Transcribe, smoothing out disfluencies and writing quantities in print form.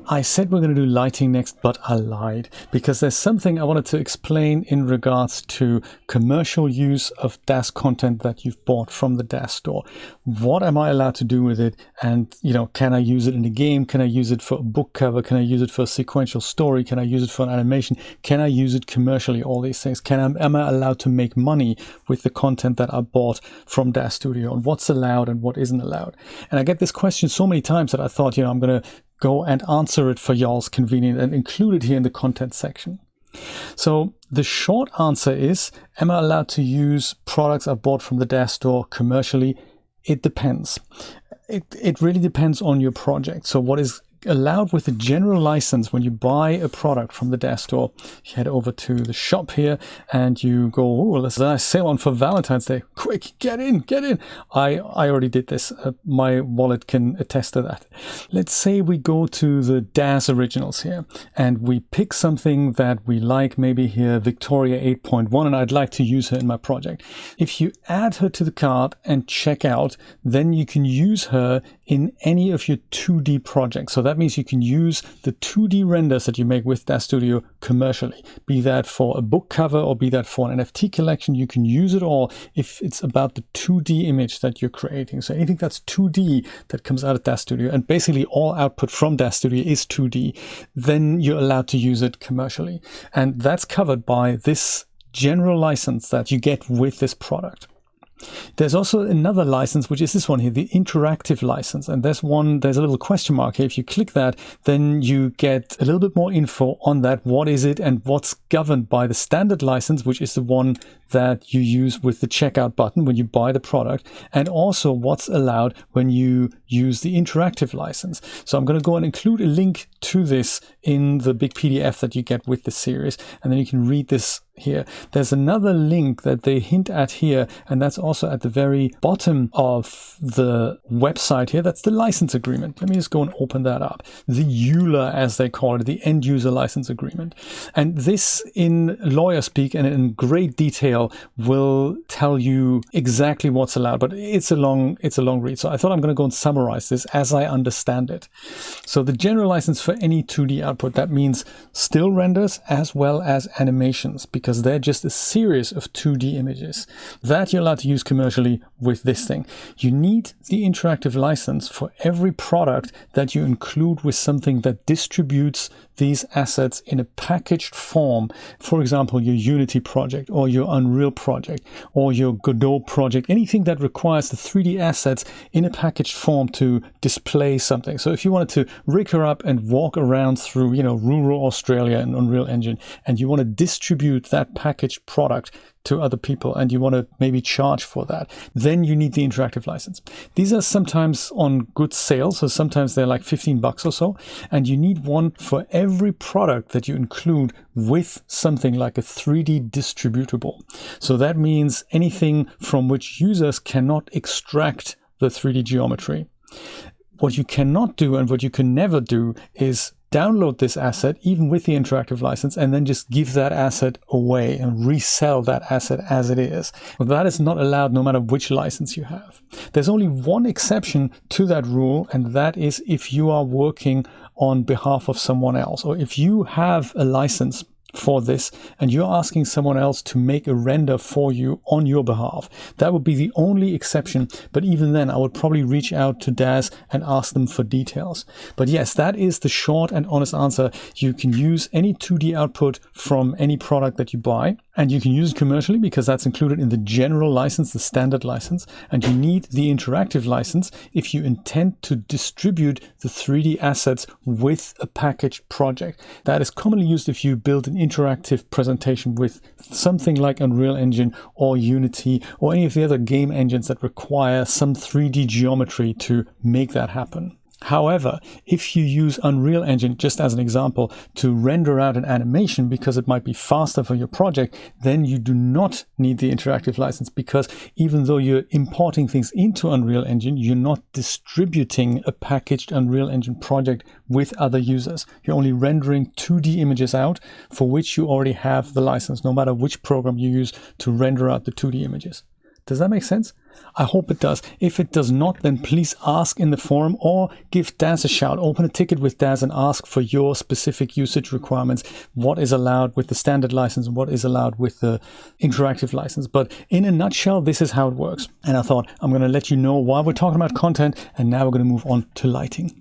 I said we're going to do lighting next, but I lied, because there's something I wanted to explain in regards to commercial use of DAS content that you've bought from the DAS store. What am I allowed to do with it? And, can I use it in a game? Can I use it for a book cover? Can I use it for a sequential story? Can I use it for an animation? Can I use it commercially? All these things. Am I allowed to make money with the content that I bought from DAS Studio? And what's allowed and what isn't allowed? And I get this question so many times that I thought, I'm going to go and answer it for y'all's convenience and include it here in the content section. So the short answer is, am I allowed to use products I bought from the DAS store commercially? It depends. It really depends on your project. So what is allowed with the general license when you buy a product from the DAS store, you head over to the shop here and you go, oh, there's a nice sale on for Valentine's Day. Quick, get in. I already did this. My wallet can attest to that. Let's say we go to the DAS originals here and we pick something that we like, maybe here Victoria 8.1, and I'd like to use her in my project. If you add her to the cart and check out, then you can use her in any of your 2D projects. So that means you can use the 2D renders that you make with DAS Studio commercially, be that for a book cover or be that for an NFT collection. You can use it all if it's about the 2D image that you're creating. So anything that's 2D that comes out of DAS Studio, and basically all output from DAS Studio is 2D, then you're allowed to use it commercially. And that's covered by this general license that you get with this product. There's also another license, which is this one here, the interactive license. And there's a little question mark here. If you click that, then you get a little bit more info on that. What is it and what's governed by the standard license, which is the one that you use with the checkout button when you buy the product, and also what's allowed when you use the interactive license. So I'm going to go and include a link to this in the big PDF that you get with the series, and then you can read this here. There's another link that they hint at here, and that's also at the very bottom of the website here. That's the license agreement. Let me just go and open that up. The EULA, as they call it, the end user license agreement. And this, in lawyer speak and in great detail, will tell you exactly what's allowed, but it's a long read. So I thought I'm going to go and summarize this as I understand it. So the general license for any 2D output, that means still renders as well as animations, because they're just a series of 2D images that you're allowed to use commercially with this thing. You need the interactive license for every product that you include with something that distributes these assets in a packaged form. For example, your Unity project or your Unreal project or your Godot project, anything that requires the 3D assets in a packaged form to display something. So if you wanted to rig her up and walk around through, rural Australia in Unreal Engine, and you want to distribute that packaged product to other people and you want to maybe charge for that, then you need the interactive license. These are sometimes on good sale, so sometimes they're like $15 or so, and you need one for every product that you include with something like a 3D distributable. So that means anything from which users cannot extract the 3D geometry. What you cannot do and what you can never do is download this asset, even with the interactive license, and then just give that asset away and resell that asset as it is. Well, that is not allowed no matter which license you have. There's only one exception to that rule, and that is if you are working on behalf of someone else, or if you have a license for this and you're asking someone else to make a render for you on your behalf. That would be the only exception, but even then I would probably reach out to DAS and ask them for details. But yes, that is the short and honest answer. You can use any 2D output from any product that you buy, and you can use it commercially because that's included in the general license, the standard license, and you need the interactive license if you intend to distribute the 3D assets with a packaged project. That is commonly used if you build an interactive presentation with something like Unreal Engine or Unity or any of the other game engines that require some 3D geometry to make that happen. However, if you use Unreal Engine, just as an example, to render out an animation because it might be faster for your project, then you do not need the interactive license, because even though you're importing things into Unreal Engine, you're not distributing a packaged Unreal Engine project with other users. You're only rendering 2D images out for which you already have the license, no matter which program you use to render out the 2D images. Does that make sense? I hope it does. If it does not, then please ask in the forum or give Daz a shout. Open a ticket with Daz and ask for your specific usage requirements. What is allowed with the standard license and what is allowed with the interactive license. But in a nutshell, this is how it works. And I thought I'm going to let you know why we're talking about content, and now we're going to move on to lighting.